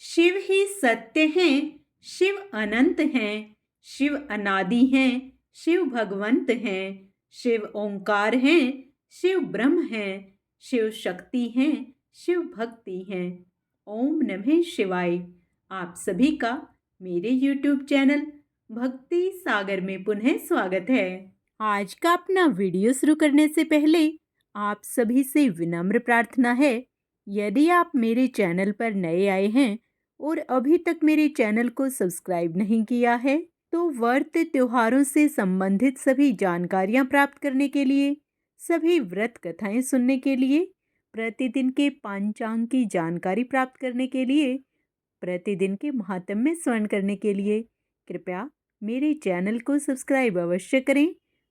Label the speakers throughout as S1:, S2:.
S1: शिव ही सत्य हैं, शिव अनंत हैं, शिव अनादि हैं, शिव भगवंत हैं, शिव ओंकार हैं, शिव ब्रह्म हैं, शिव शक्ति हैं, शिव भक्ति हैं। ओम नमः शिवाय। आप सभी का मेरे YouTube चैनल भक्ति सागर में पुनः स्वागत है। आज का अपना वीडियो शुरू करने से पहले आप सभी से विनम्र प्रार्थना है, यदि आप मेरे चैनल पर नए आए हैं और अभी तक मेरे चैनल को सब्सक्राइब नहीं किया है तो व्रत त्योहारों से संबंधित सभी जानकारियां प्राप्त करने के लिए, सभी व्रत कथाएं सुनने के लिए, प्रतिदिन के पंचांग की जानकारी प्राप्त करने के लिए, प्रतिदिन के महात्म्य स्मरण करने के लिए कृपया मेरे चैनल को सब्सक्राइब अवश्य करें।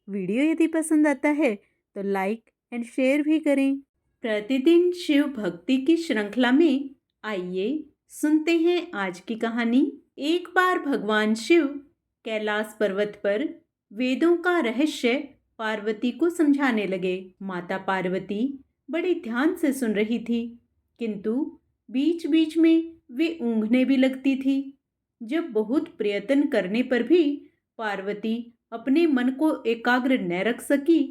S1: वीडियो यदि पसंद आता है तो लाइक एंड शेयर भी करें। प्रतिदिन शिव भक्ति की श्रृंखला में आइए सुनते हैं आज की कहानी। एक बार भगवान शिव कैलाश पर्वत पर वेदों का रहस्य पार्वती को समझाने लगे। माता पार्वती बड़े ध्यान से सुन रही थी, किंतु बीच बीच में वे ऊँघने भी लगती थी। जब बहुत प्रयत्न करने पर भी पार्वती अपने मन को एकाग्र न रख सकी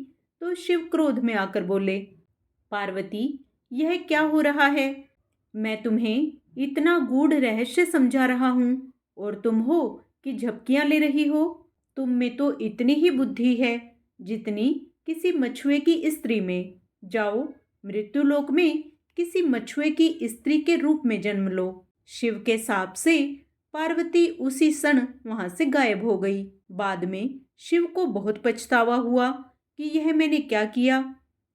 S1: तो शिव क्रोध में आकर बोले, पार्वती, यह क्या हो रहा है? मैं तुम्हें इतना गूढ़ रहस्य समझा रहा हूँ और तुम हो कि झपकियाँ ले रही हो। तुम में तो इतनी ही बुद्धि है जितनी किसी मछुए की स्त्री में। जाओ, मृत्युलोक में किसी मछुए की स्त्री के रूप में जन्म लो। शिव के शाप से पार्वती उसी क्षण वहां से गायब हो गई। बाद में शिव को बहुत पछतावा हुआ कि यह मैंने क्या किया।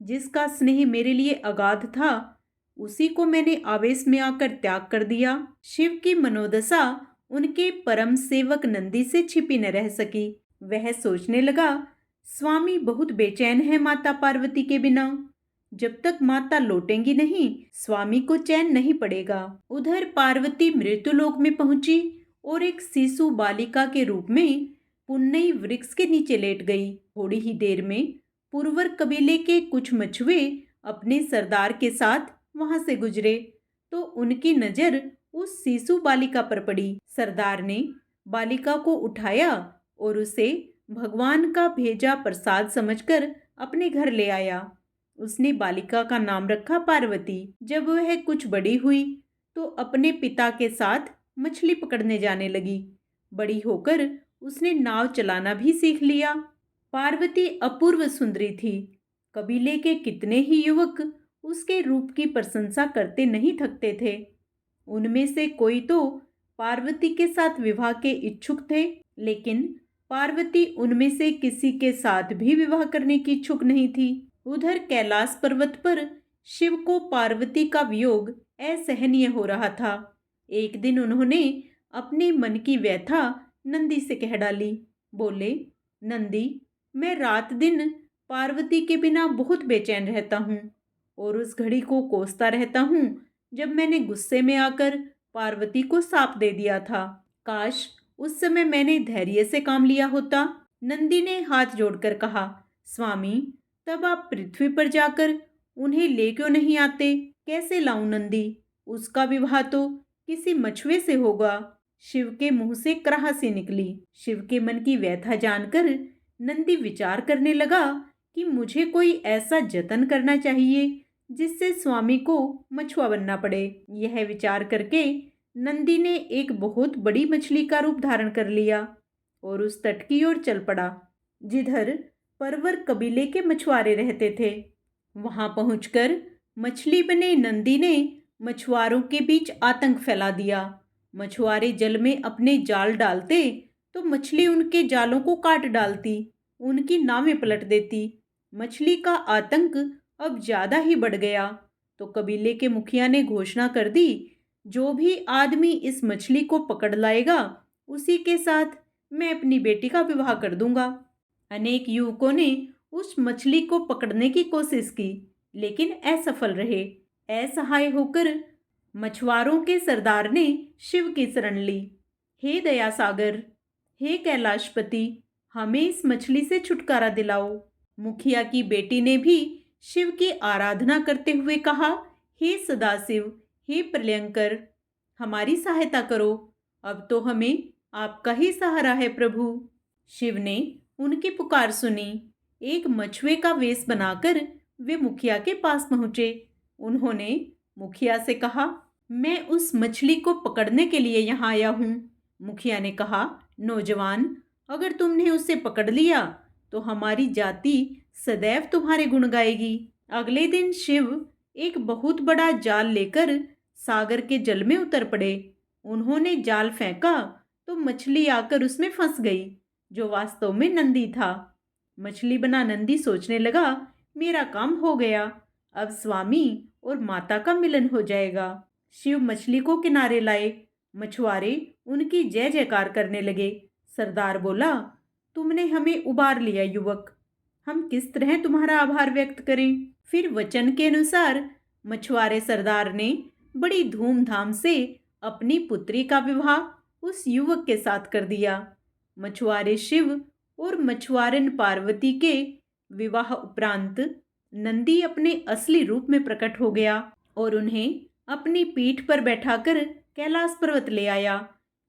S1: जिसका स्नेह मेरे लिए अगाध था उसी को मैंने आवेश में आकर त्याग कर दिया। शिव की मनोदशा उनके परम सेवक नंदी से छिपी न रह सकी। वह सोचने लगा, स्वामी बहुत बेचैन है माता पार्वती के बिना। जब तक माता लौटेंगी नहीं, स्वामी को चैन नहीं पड़ेगा। उधर पार्वती मृत्युलोक में पहुंची और एक शिशु बालिका के रूप में पुन्नई वृक्ष के नीचे लेट गई। थोड़ी ही देर में पुरवर कबीले के कुछ मछुए अपने सरदार के साथ वहां से गुजरे तो उनकी नजर उस शिशु बालिका पर पड़ी। सरदार ने बालिका को उठाया और उसे भगवान का भेजा प्रसाद समझकर अपने घर ले आया। उसने बालिका का नाम रखा पार्वती। जब वह कुछ बड़ी हुई तो अपने पिता के साथ मछली पकड़ने जाने लगी। बड़ी होकर उसने नाव चलाना भी सीख लिया। पार्वती अपूर्व सुंदरी थी। कबीले के कितने ही युवक उसके रूप की प्रशंसा करते नहीं थकते थे। उनमें से कोई तो पार्वती के साथ विवाह के इच्छुक थे, लेकिन पार्वती उनमें से किसी के साथ भी विवाह करने की इच्छुक नहीं थी। उधर कैलाश पर्वत पर शिव को पार्वती का वियोग असहनीय हो रहा था। एक दिन उन्होंने अपने मन की व्यथा नंदी से कह डाली। बोले, नंदी, मैं रात दिन पार्वती के बिना बहुत बेचैन रहता हूँ और उस घड़ी को कोसता रहता हूँ जब मैंने गुस्से में आकर पार्वती को शाप दे दिया था। काश उस समय मैंने धैर्य से काम लिया होता। नंदी ने हाथ जोड़कर कहा, स्वामी, तब आप पृथ्वी पर जाकर उन्हें ले क्यों नहीं आते? कैसे लाऊं नंदी? उसका विवाह तो किसी मछुए से होगा। शिव के मुंह से कराहसी निकली। शिव के मन की व्यथा जानकर नंदी विचार करने लगा कि मुझे कोई ऐसा जतन करना चाहिए जिससे स्वामी को मछुआ बनना पड़े। यह विचार करके नंदी ने एक बहुत बड़ी मछली का रूप धारण कर लिया और उस तट की ओर चल पड़ा जिधर परवर कबीले के मछुआरे रहते थे। वहां पहुंचकर मछली बने नंदी ने मछुआरों के बीच आतंक फैला दिया। मछुआरे जल में अपने जाल डालते तो मछली उनके जालों को काट डालती, उनकी नावें पलट देती। मछली का आतंक अब ज्यादा ही बढ़ गया तो कबीले के मुखिया ने घोषणा कर दी, जो भी आदमी इस मछली को पकड़ लाएगा उसी के साथ मैं अपनी बेटी का विवाह कर दूंगा। अनेक युवकों ने उस मछली को पकड़ने की कोशिश की, लेकिन असफल रहे। असहाय होकर मछुआरों के सरदार ने शिव की शरण ली। हे दया सागर, हे कैलाशपति, हमें इस मछली से छुटकारा दिलाओ। मुखिया की बेटी ने भी शिव की आराधना करते हुए कहा, हे सदाशिव, हे प्रलयंकर, हमारी सहायता करो। अब तो हमें आपका ही सहारा है प्रभु। शिव ने उनकी पुकार सुनी। एक मछुए का वेश बनाकर वे मुखिया के पास पहुंचे। उन्होंने मुखिया से कहा, मैं उस मछली को पकड़ने के लिए यहाँ आया हूँ। मुखिया ने कहा, नौजवान, अगर तुमने उसे पकड़ लिया तो हमारी जाति सदैव तुम्हारे गुण गाएगी। अगले दिन शिव एक बहुत बड़ा जाल लेकर सागर के जल में उतर पड़े। उन्होंने जाल फेंका तो मछली आकर उसमें फंस गई, जो वास्तव में नंदी था। मछली बना नंदी सोचने लगा, मेरा काम हो गया, अब स्वामी और माता का मिलन हो जाएगा। शिव मछली को किनारे लाए। मछुआरे उनकी जय जयकार करने लगे। सरदार बोला, तुमने हमें उबार लिया युवक, हम किस तरह तुम्हारा आभार व्यक्त करें। फिर वचन के अनुसार मछुआरे सरदार ने बड़ी धूमधाम से अपनी पुत्री का विवाह उस युवक के साथ कर दिया। मछुआरे शिव और मछुआरन पार्वती के विवाह उपरांत नंदी अपने असली रूप में प्रकट हो गया और उन्हें अपनी पीठ पर बैठाकर कैलाश पर्वत ले आया।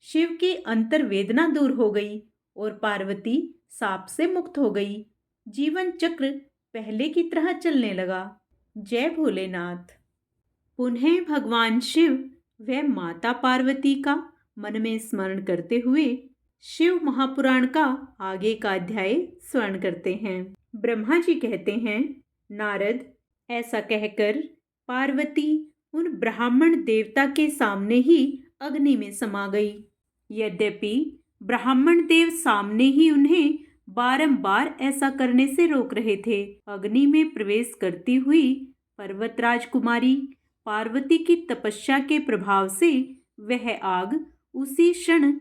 S1: शिव की अंतर्वेदना दूर हो गई और पार्वती साप से मुक्त हो गई। जीवन चक्र पहले की तरह चलने लगा। जय भोलेनाथ। पुनः भगवान शिव व माता पार्वती का मन में स्मरण करते हुए शिव महापुराण का आगे का अध्याय स्मरण करते हैं। ब्रह्मा जी कहते हैं, नारद, ऐसा कहकर पार्वती उन ब्राह्मण देवता के सामने ही अग्नि में समा गई। यद्यपि ब्राह्मण देव सामने ही उन्हें बारंबार ऐसा करने से रोक रहे थे। अग्नि में प्रवेश करती हुई पर्वतराज कुमारी पार्वती की तपस्या के प्रभाव से वह आग उसी क्षण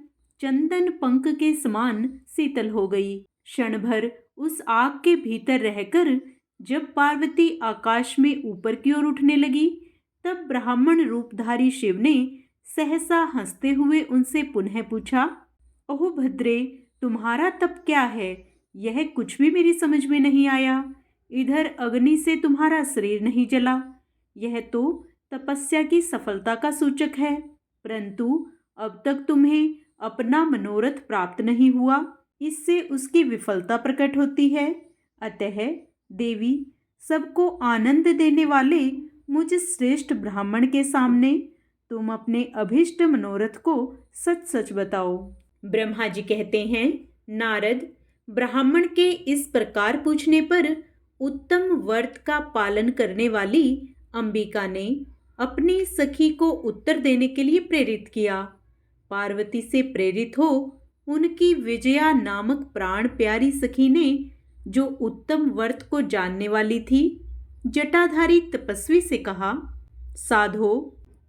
S1: चंदन पंख के समान शीतल हो गई। क्षण भर उस आग के भीतर रहकर जब पार्वती आकाश में ऊपर की ओर उठने लगी, तब ब्राह्मण रूपधारी शिव ने सहसा हंसते हुए उनसे पुनः पूछा, ओह भद्रे, तुम्हारा तप क्या है? यह कुछ भी मेरी समझ में नहीं आया। इधर अग्नि से तुम्हारा शरीर नहीं जला, यह तो तपस्या की सफलता का सूचक है, परंतु अब तक तुम्हें अपना मनोरथ प्राप्त नहीं हुआ, इससे उसकी विफलता प्रकट होती है। अतः देवी, सबको आनंद देने वाले मुझ श्रेष्ठ ब्राह्मण के सामने तुम अपने अभिष्ट मनोरथ को सच सच बताओ। ब्रह्मा जी कहते हैं, नारद, ब्राह्मण के इस प्रकार पूछने पर उत्तम व्रत का पालन करने वाली अंबिका ने अपनी सखी को उत्तर देने के लिए प्रेरित किया। पार्वती से प्रेरित हो उनकी विजया नामक प्राण प्यारी सखी ने, जो उत्तम व्रत को जानने वाली थी, जटाधारी तपस्वी से कहा, साधो,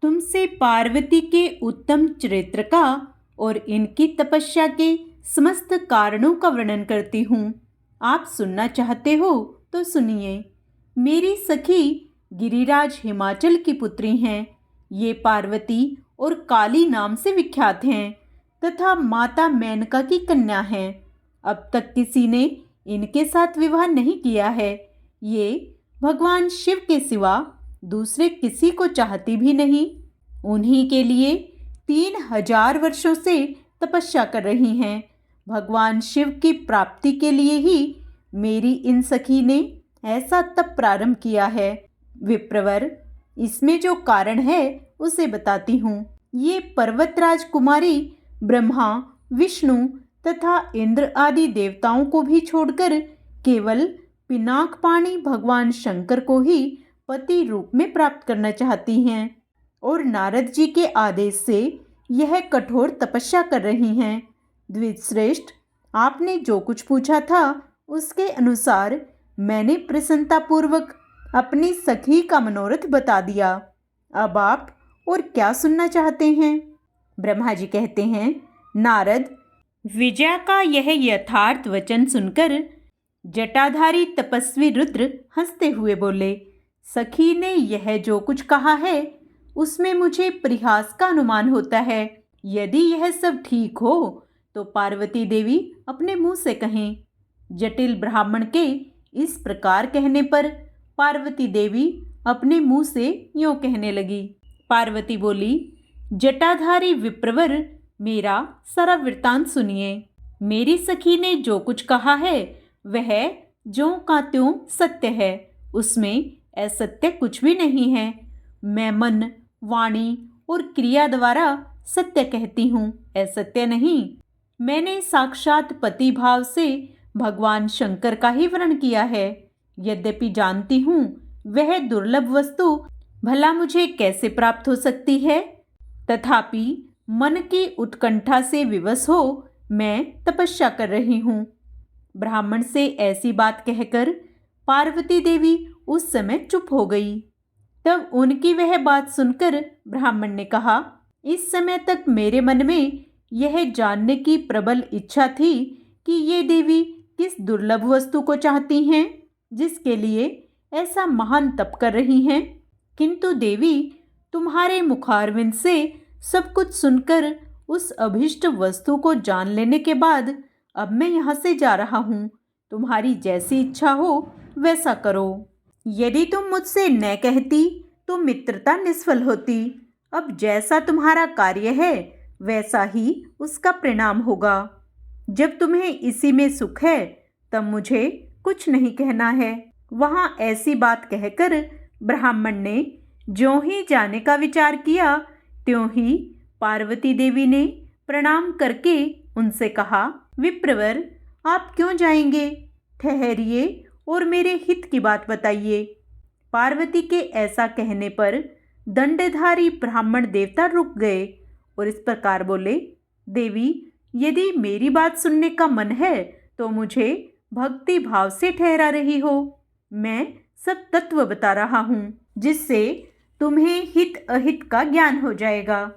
S1: तुमसे पार्वती के उत्तम चरित्र का और इनकी तपस्या के समस्त कारणों का वर्णन करती हूँ। आप सुनना चाहते हो तो सुनिए। मेरी सखी गिरिराज हिमाचल की पुत्री हैं। ये पार्वती और काली नाम से विख्यात हैं तथा माता मेनका की कन्या हैं। अब तक किसी ने इनके साथ विवाह नहीं किया है। ये भगवान शिव के सिवा दूसरे किसी को चाहती भी नहीं। उन्हीं के लिए 3000 वर्षों से तपस्या कर रही हैं। भगवान शिव की प्राप्ति के लिए ही मेरी इन सखी ने ऐसा तप प्रारंभ किया है। विप्रवर, इसमें जो कारण है उसे बताती हूँ। ये पर्वतराज कुमारी ब्रह्मा, विष्णु तथा इंद्र आदि देवताओं को भी छोड़कर केवल पिनाकपाणी भगवान शंकर को ही पति रूप में प्राप्त करना चाहती हैं और नारद जी के आदेश से यह कठोर तपस्या कर रही हैं। द्विजश्रेष्ठ, आपने जो कुछ पूछा था उसके अनुसार मैंने प्रसन्नतापूर्वक अपनी सखी का मनोरथ बता दिया। अब आप और क्या सुनना चाहते हैं? ब्रह्मा जी कहते हैं, नारद, विजया का यह यथार्थ वचन सुनकर जटाधारी तपस्वी रुद्र हंसते हुए बोले, सखी ने यह जो कुछ कहा है उसमें मुझे परिहास का अनुमान होता है। यदि यह सब ठीक हो तो पार्वती देवी अपने मुंह से कहें। जटिल ब्राह्मण के इस प्रकार कहने पर पार्वती देवी अपने मुंह से यूं कहने लगी। पार्वती बोली, जटाधारी विप्रवर, मेरा सारा वृत्तांत सुनिए। मेरी सखी ने जो कुछ कहा है वह ज्यों का त्यों सत्य है, उसमें असत्य कुछ भी नहीं है। मैं मन, वाणी और क्रिया द्वारा सत्य कहती हूँ, असत्य नहीं। मैंने साक्षात पति भाव से भगवान शंकर का ही वर्णन किया है। यद्यपि जानती हूँ वह दुर्लभ वस्तु भला मुझे कैसे प्राप्त हो सकती है, तथापि मन की उत्कंठा से विवश हो मैं तपस्या कर रही हूँ। ब्राह्मण से ऐसी बात कहकर पार्वती देवी उस समय चुप हो गई। तब उनकी वह बात सुनकर ब्राह्मण ने कहा, इस समय तक मेरे मन में यह जानने की प्रबल इच्छा थी कि ये देवी किस दुर्लभ वस्तु को चाहती हैं जिसके लिए ऐसा महान तप कर रही हैं। किंतु देवी, तुम्हारे मुखारविंद से सब कुछ सुनकर उस अभीष्ट वस्तु को जान लेने के बाद अब मैं यहाँ से जा रहा हूँ। तुम्हारी जैसी इच्छा हो वैसा करो। यदि तुम मुझसे न कहती तो मित्रता निष्फल होती। अब जैसा तुम्हारा कार्य है वैसा ही उसका परिणाम होगा। जब तुम्हें इसी में सुख है तब मुझे कुछ नहीं कहना है। वहाँ ऐसी बात कहकर ब्राह्मण ने ज्यों ही जाने का विचार किया त्यों ही पार्वती देवी ने प्रणाम करके उनसे कहा, विप्रवर, आप क्यों जाएंगे? ठहरिए और मेरे हित की बात बताइए। पार्वती के ऐसा कहने पर दंडधारी ब्राह्मण देवता रुक गए और इस प्रकार बोले, देवी, यदि मेरी बात सुनने का मन है तो मुझे भक्ति भाव से ठहरा रही हो। मैं सब तत्व बता रहा हूँ जिससे तुम्हें हित अहित का ज्ञान हो जाएगा।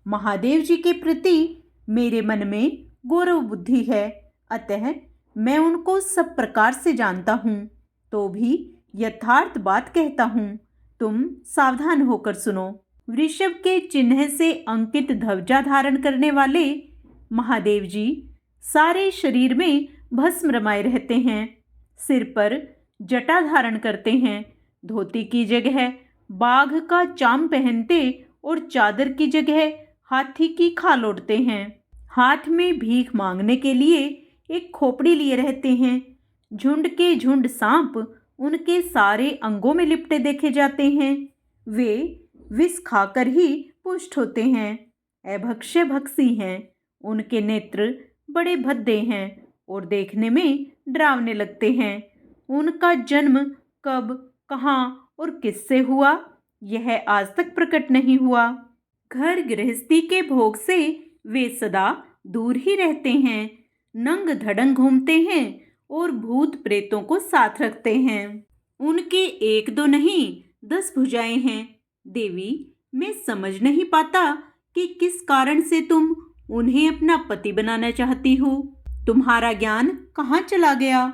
S1: महादेव जी के प्रति मेरे मन में गौरव बुद्धि है, अतः मैं उनको सब प्रकार से जानता हूँ, तो भी यथार्थ बात कहता हूँ। तुम सावधान होकर सुनो। वृषभ के चिन्ह से अंकित ध्वजा धारण करने वाले महादेव जी सारे शरीर में भस्म रमाए रहते हैं। सिर पर जटा धारण करते हैं। धोती की जगह बाघ का चाम पहनते और चादर की जगह हाथी की खाल ओढ़ते हैं। हाथ में भीख मांगने के लिए एक खोपड़ी लिए रहते हैं। झुंड के झुंड सांप उनके सारे अंगों में लिपटे देखे जाते हैं। वे विष खाकर ही पुष्ट होते हैं। अभक्ष्य भक्षी हैं। उनके नेत्र बड़े भद्दे हैं और देखने में डरावने लगते हैं। उनका जन्म कब, कहाँ और किससे हुआ, यह आज तक प्रकट नहीं हुआ। घर गृहस्थी के भोग से वे सदा दूर ही रहते हैं। नंग धड़ंग घूमते हैं और भूत प्रेतों को साथ रखते हैं। उनके एक दो नहीं 10 भुजाएं हैं। देवी, मैं समझ नहीं पाता कि किस कारण से तुम उन्हें अपना पति बनाना चाहती हो। तुम्हारा ज्ञान कहाँ चला गया?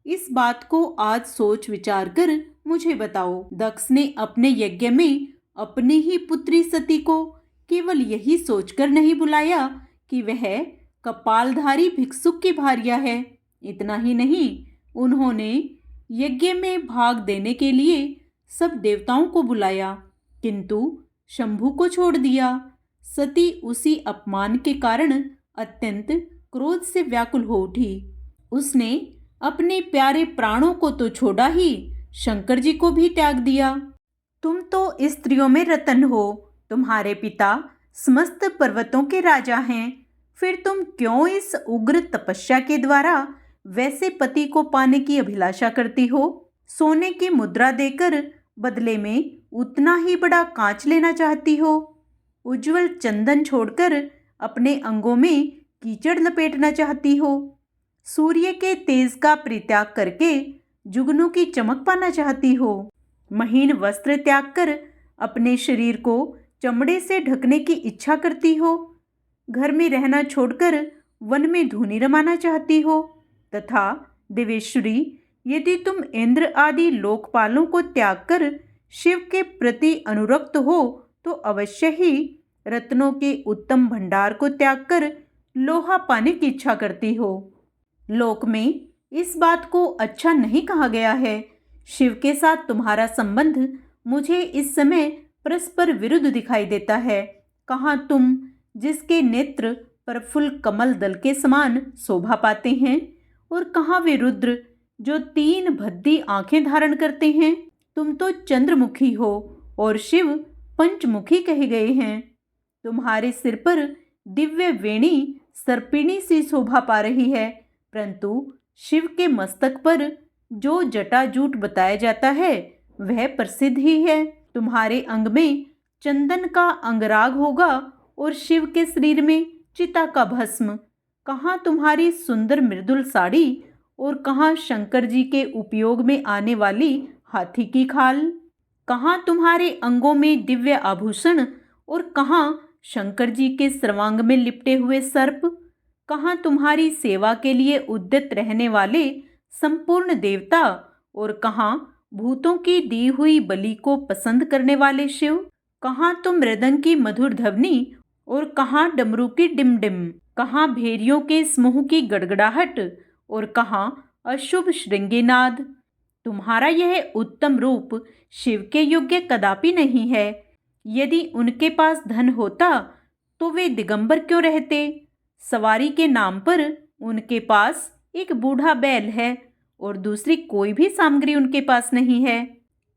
S1: इस बात को आज सोच विचार कर मुझे बताओ। दक्ष ने अपने यज्ञ में अपनी ही पुत्री सती को केवल यही सोचकर नहीं बुलाया कि वह कपालधारी भिक्षुक की भार्या है। इतना ही नहीं, उन्होंने यज्ञ में भाग देने के लिए सब देवताओं को बुलाया, किंतु शंभु को छोड़ दिया। सती उसी अपमान के कारण अत्यंत क्रोध से व्याकुल हो उठी। उसने अपने प्यारे प्राणों को तो छोड़ा ही, शंकर जी को भी त्याग दिया। तुम तो स्त्रियों में रतन हो। तुम्हारे पिता समस्त पर्वतों के राजा हैं। फिर तुम क्यों इस उग्र तपस्या के द्वारा वैसे पति को पाने की अभिलाषा करती हो? सोने की मुद्रा देकर बदले में उतना ही बड़ा कांच लेना चाहती हो। उज्जवल चंदन छोड़कर अपने अंगों में कीचड़ लपेटना चाहती हो। सूर्य के तेज का परित्याग करके जुगनू की चमक पाना चाहती हो। महीन वस्त्र त्याग कर अपने शरीर को चमड़े से ढकने की इच्छा करती हो। घर में रहना छोड़कर वन में धूनी रमाना चाहती हो। तथा देवेश्वरी, यदि तुम इंद्र आदि लोकपालों को त्याग कर शिव के प्रति अनुरक्त हो तो अवश्य ही रत्नों के उत्तम भंडार को त्याग कर लोहा पाने की इच्छा करती हो। लोक में इस बात को अच्छा नहीं कहा गया है। शिव के साथ तुम्हारा संबंध मुझे इस समय परस्पर विरुद्ध दिखाई देता है। कहाँ तुम जिसके नेत्र प्रफुल्ल कमल दल के समान शोभा पाते हैं, और कहाँ वे रुद्र जो 3 भद्दी आंखें धारण करते हैं। तुम तो चंद्रमुखी हो और शिव पंचमुखी कहे गए हैं। तुम्हारे सिर पर दिव्य वेणी सर्पिणी सी शोभा पा रही है, परंतु शिव के मस्तक पर जो जटाजूट बताया जाता है वह प्रसिद्ध ही है। तुम्हारे अंग में चंदन का अंगराग होगा और शिव के शरीर में चिता का भस्म। कहाँ तुम्हारी सुंदर मृदुल साड़ी और कहाँ शंकर जी के उपयोग में आने वाली हाथी की खाल। कहाँ तुम्हारे अंगों में दिव्य आभूषण और कहाँ शंकर जी के सर्वांग में लिपटे हुए सर्प। कहाँ तुम्हारी सेवा के लिए उद्यत रहने वाले संपूर्ण देवता और कहाँ भूतों की दी हुई बलि को पसंद करने वाले शिव। कहाँ तुम मृदंग की मधुर ध्वनि और कहाँ डमरू की डिमडिम। कहाँ भेरियों के समूह की गड़गड़ाहट और कहाँ अशुभ श्रृंगीनाद। तुम्हारा यह उत्तम रूप शिव के योग्य कदापि नहीं है। यदि उनके पास धन होता तो वे दिगंबर क्यों रहते। सवारी के नाम पर उनके पास एक बूढ़ा बैल है और दूसरी कोई भी सामग्री उनके पास नहीं है।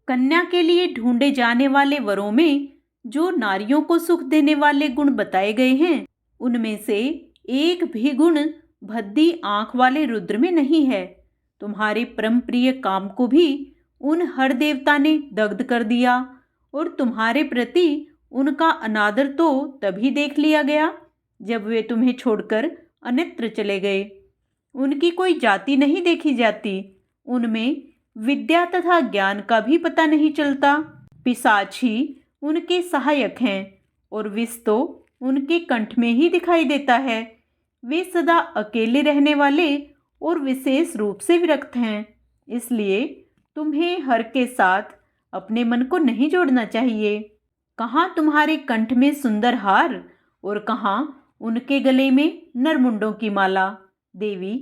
S1: कन्या के लिए ढूंढे जाने वाले वरों में जो नारियों को सुख देने वाले गुण बताए गए हैं, उनमें से एक भी गुण भद्दी आंख वाले रुद्र में नहीं है। तुम्हारे परम प्रिय काम को भी उन हर देवता ने दग्ध कर दिया और तुम्हारे प्रति उनका अनादर तो तभी देख लिया गया जब वे तुम्हें छोड़कर अन्यत्र चले गए। उनकी कोई जाति नहीं देखी जाती, उनमें विद्या तथा ज्ञान का भी पता नहीं चलता। पिशाच ही उनके सहायक हैं और विष तो उनके कंठ में ही दिखाई देता है। वे सदा अकेले रहने वाले और विशेष रूप से विरक्त हैं, इसलिए तुम्हें हर के साथ अपने मन को नहीं जोड़ना चाहिए। कहाँ तुम्हारे कंठ में सुंदर हार और कहाँ उनके गले में नरमुंडों की माला। देवी,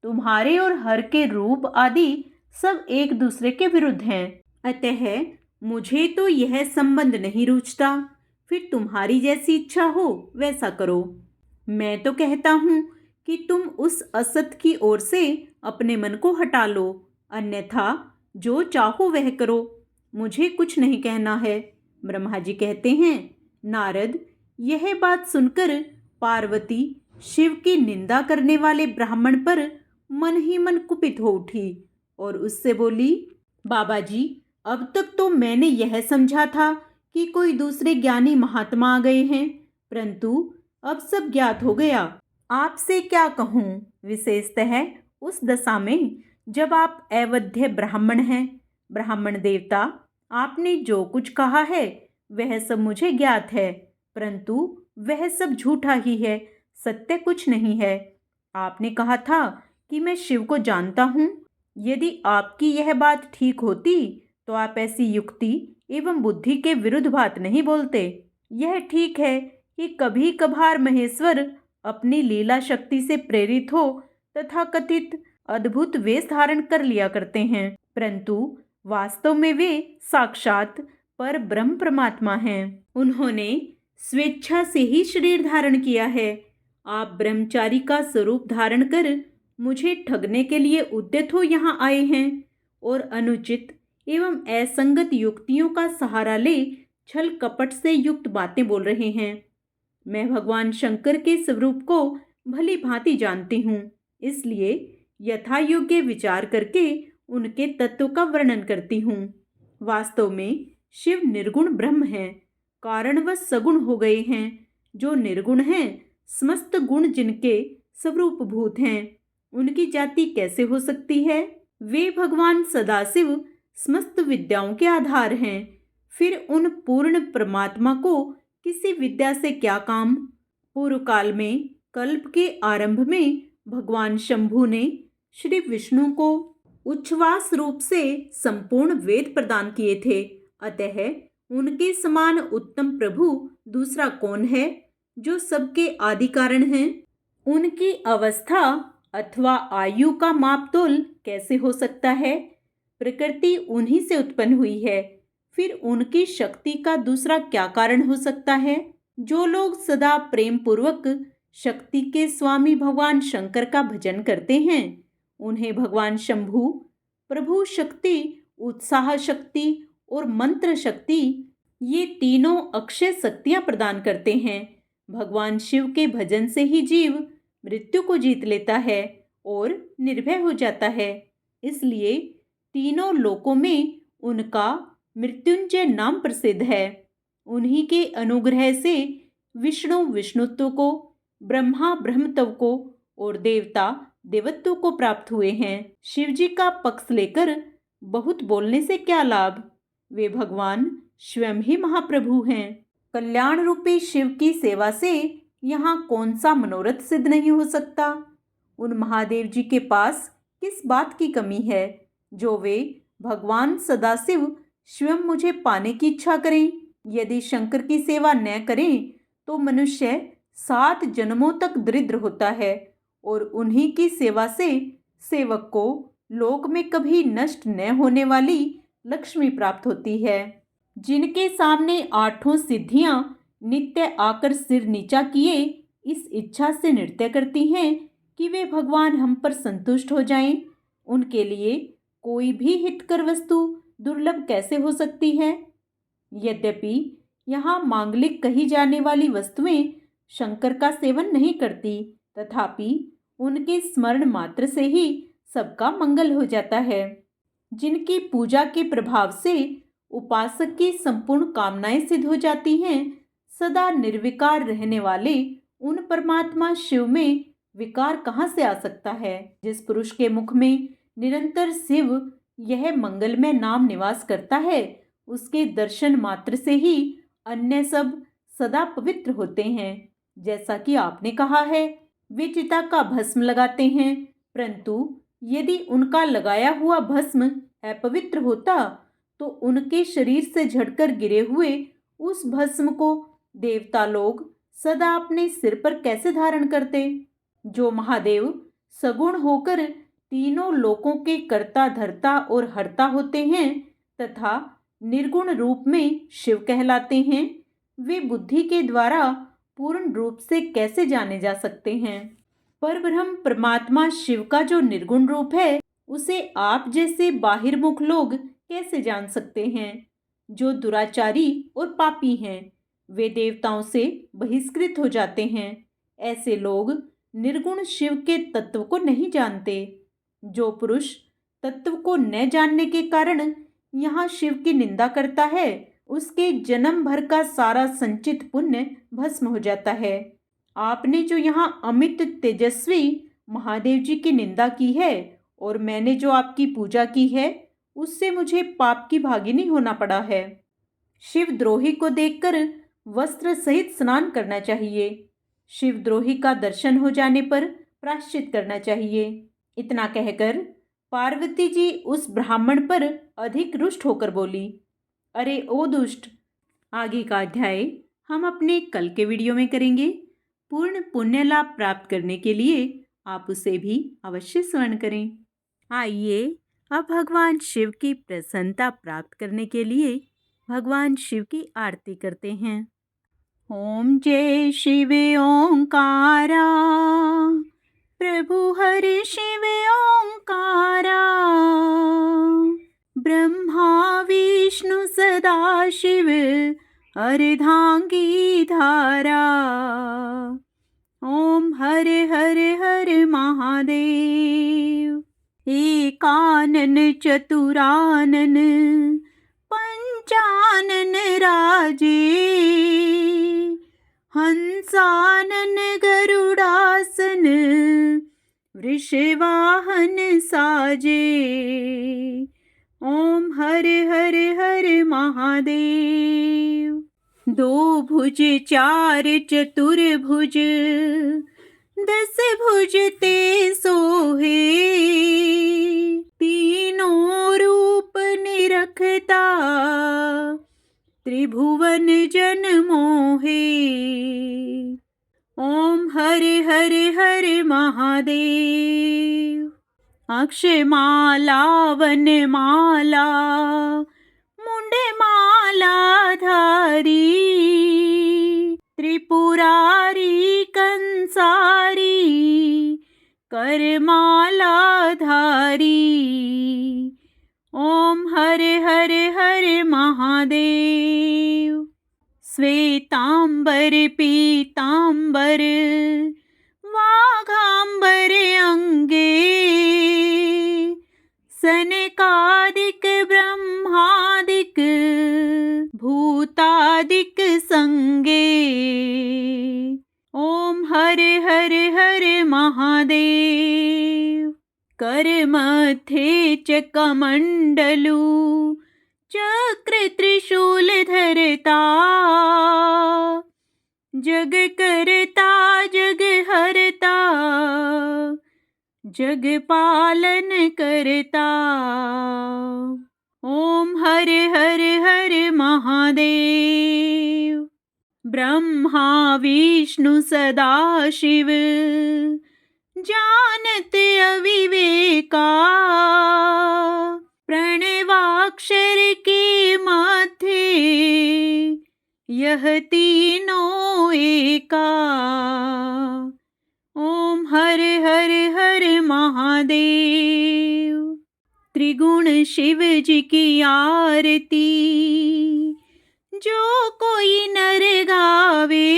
S1: तुम्हारे और हर के रूप आदि सब एक दूसरे के विरुद्ध हैं, अतः मुझे तो यह संबंध नहीं रुचता। फिर तुम्हारी जैसी इच्छा हो वैसा करो। मैं तो कहता हूँ कि तुम उस असत की ओर से अपने मन को हटा लो, अन्यथा जो चाहो वह करो, मुझे कुछ नहीं कहना है। ब्रह्मा जी कहते हैं, नारद, यह बात सुनकर पार्वती शिव की निंदा करने वाले ब्राह्मण पर मन ही मन कुपित हो उठी और उससे बोली, बाबा जी, अब तक तो मैंने यह समझा था कि कोई दूसरे ज्ञानी महात्मा आ गए हैं, परंतु अब सब ज्ञात हो गया। आपसे क्या कहूँ, विशेषतः उस दशा में जब आप अवध्य ब्राह्मण हैं। ब्राह्मण देवता, आपने जो कुछ कहा है वह सब मुझे ज्ञात है, परंतु वह सब झूठा ही है, सत्य कुछ नहीं है। आपने कहा था कि मैं शिव को जानता हूँ। यदि आपकी यह बात ठीक होती तो आप ऐसी युक्ति एवं बुद्धि के विरुद्ध बात नहीं बोलते। यह ठीक है कि कभी कभार महेश्वर अपनी लीला शक्ति से प्रेरित हो तथा कथित अद्भुत वेश धारण कर लिया करते हैं, परंतु वास्तव में वे साक्षात पर ब्रह्म परमात्मा हैं। उन्होंने स्वेच्छा से ही शरीर धारण किया है। आप ब्रह्मचारी का स्वरूप धारण कर मुझे ठगने के लिए उद्यत हो यहाँ आए हैं और अनुचित एवं असंगत युक्तियों का सहारा ले छल कपट से युक्त बातें बोल रहे हैं। मैं भगवान शंकर के स्वरूप को भली भांति जानती हूँ, इसलिए यथा योग्य विचार करके उनके तत्व का वर्णन करती हूँ। वास्तव में शिव निर्गुण ब्रह्म हैं, कारणवश सगुण हो गए हैं। जो निर्गुण हैं, समस्त गुण जिनके स्वरूप भूत हैं, उनकी जाति कैसे हो सकती है। वे भगवान सदाशिव समस्त विद्याओं के आधार हैं। फिर उन पूर्ण परमात्मा को किसी विद्या से क्या काम। पूर्व काल में कल्प के आरंभ में भगवान शंभु ने श्री विष्णु को उच्छ्वास रूप से संपूर्ण वेद प्रदान किए थे, अतः उनके समान उत्तम प्रभु दूसरा कौन है जो सबके आदि कारण हैं। उनकी अवस्था अथवा आयु का मापतोल कैसे हो सकता है। प्रकृति उन्हीं से उत्पन्न हुई है, फिर उनकी शक्ति का दूसरा क्या कारण हो सकता है। जो लोग सदा प्रेम पूर्वक शक्ति के स्वामी भगवान शंकर का भजन करते हैं, उन्हें भगवान शंभु, प्रभु शक्ति, उत्साह शक्ति और मंत्र शक्ति, ये तीनों अक्षय शक्तियां प्रदान करते हैं। भगवान शिव के भजन से ही जीव मृत्यु को जीत लेता है और निर्भय हो जाता है। इसलिए तीनों लोकों में उनका मृत्युंजय नाम प्रसिद्ध है। उन्हीं के अनुग्रह से विष्णु विष्णुत्व को, ब्रह्मा ब्रह्मत्व को और देवता देवत्व को प्राप्त हुए हैं। शिव जी का पक्ष लेकर बहुत बोलने से क्या लाभ? वे भगवान स्वयं ही महाप्रभु हैं। कल्याण रूपी शिव की सेवा से यहाँ कौन सा मनोरथ सिद्ध नहीं हो सकता? उन महादेव जी के पास किस बात की कमी है जो वे भगवान सदाशिव स्वयं मुझे पाने की इच्छा करें? यदि शंकर की सेवा न करें तो मनुष्य 7 जन्मों तक दरिद्र होता है और उन्हीं की सेवा से सेवक को लोक में कभी नष्ट न होने वाली लक्ष्मी प्राप्त होती है। जिनके सामने 8 सिद्धियां नित्य आकर सिर नीचा किए इस इच्छा से नृत्य करती हैं कि वे भगवान हम पर संतुष्ट हो जाएं, उनके लिए कोई भी हितकर वस्तु दुर्लभ कैसे हो सकती है? यद्यपि यहाँ मांगलिक कही जाने वाली वस्तुएं शंकर का सेवन नहीं करती, तथापि उनके स्मरण मात्र से ही सबका मंगल हो जाता है। जिनकी पूजा के प्रभाव से उपासक की संपूर्ण कामनाएं सिद्ध हो जाती हैं, सदा निर्विकार रहने वाले उन परमात्मा शिव में विकार कहाँ से आ सकता है? जिस पुरुष के मुख में निरंतर शिव यह मंगलमय नाम निवास करता है, उसके दर्शन मात्र से ही अन्य सब सदा पवित्र होते हैं। जैसा कि आपने कहा है, वे चिता का भस्म लगाते हैं, परंतु यदि उनका लगाया हुआ भस्म अपवित्र होता तो उनके शरीर से झड़कर गिरे हुए उस भस्म को देवता लोग सदा अपने सिर पर कैसे धारण करते? जो महादेव सगुण होकर तीनों लोकों के कर्ता धर्ता और हर्ता होते हैं तथा निर्गुण रूप में शिव कहलाते हैं, वे बुद्धि के द्वारा पूर्ण रूप से कैसे जाने जा सकते हैं? परब्रह्म परमात्मा शिव का जो निर्गुण रूप है, उसे आप जैसे बाहिर्मुख लोग कैसे जान सकते हैं? जो दुराचारी और पापी हैं, वे देवताओं से बहिष्कृत हो जाते हैं। ऐसे लोग निर्गुण शिव के तत्व को नहीं जानते। जो पुरुष तत्व को न जानने के कारण यहाँ शिव की निंदा करता है, उसके जन्म भर का सारा संचित पुण्य भस्म हो जाता है। आपने जो यहाँ अमित तेजस्वी महादेव जी की निंदा की है और मैंने जो आपकी पूजा की है, उससे मुझे पाप की भागिनी होना पड़ा है। शिवद्रोही को देखकर वस्त्र सहित स्नान करना चाहिए। शिवद्रोही का दर्शन हो जाने पर प्रायश्चित करना चाहिए। इतना कहकर पार्वती जी उस ब्राह्मण पर अधिक रुष्ट होकर बोली, अरे ओ दुष्ट! आगे का अध्याय हम अपने कल के वीडियो में करेंगे। पूर्ण पुण्य लाभ प्राप्त करने के लिए आप उसे भी अवश्य स्मरण करें। आइए अब भगवान शिव की प्रसन्नता प्राप्त करने के लिए भगवान शिव की आरती करते हैं। ओम जय शिव ओंकारा, प्रभु हरि शिव ओंकारा, ब्रह्मा विष्णु सदा शिव अर्धांगी धारा। ओम हरे हरे हरे महादेव, एकानन चतुरानन पंचानन राजे, हंसानन गरुड़ासन वृषवाहन साजे। ओम हरे हरे हरे महादेव। 2 भुज 4 चतुर्भुज 10 भुज ते सोहे, तीनों रूप निरखता त्रिभुवन जन मोहे। ओम हरे हरे हरे महादेव। अक्षय माला वन माला मुंडे माला धारी, त्रिपुरारी कंसारी करमालाधारी। ओम हरे हरे हरे महादेव। श्वेतांबर पीतांबर वाघांबर अंगे सनकादिक ब्रह्मादिक भूतादिक संगे। ओम हरे हरे हरे महादेव। करमध्ये चकमंडलू चक्र त्रिशूल धरता जग करता जग हरता जग पालन करता। ओम हरे हरे हरे महादेव। ब्रह्मा विष्णु सदा शिव जानत अविवेका प्रणवाक्षर के मध्य यह तीनों एका। ओम हरे हरे हरे महादेव। त्रिगुण शिव जी की आरती जो कोई नर गावे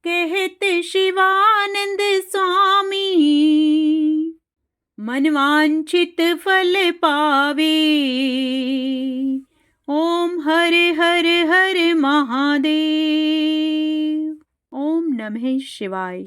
S1: कहते शिवानंद स्वामी मनवांछित फल पावे। ओम हरे हरे हरे महादेव। ओम नमः शिवाय।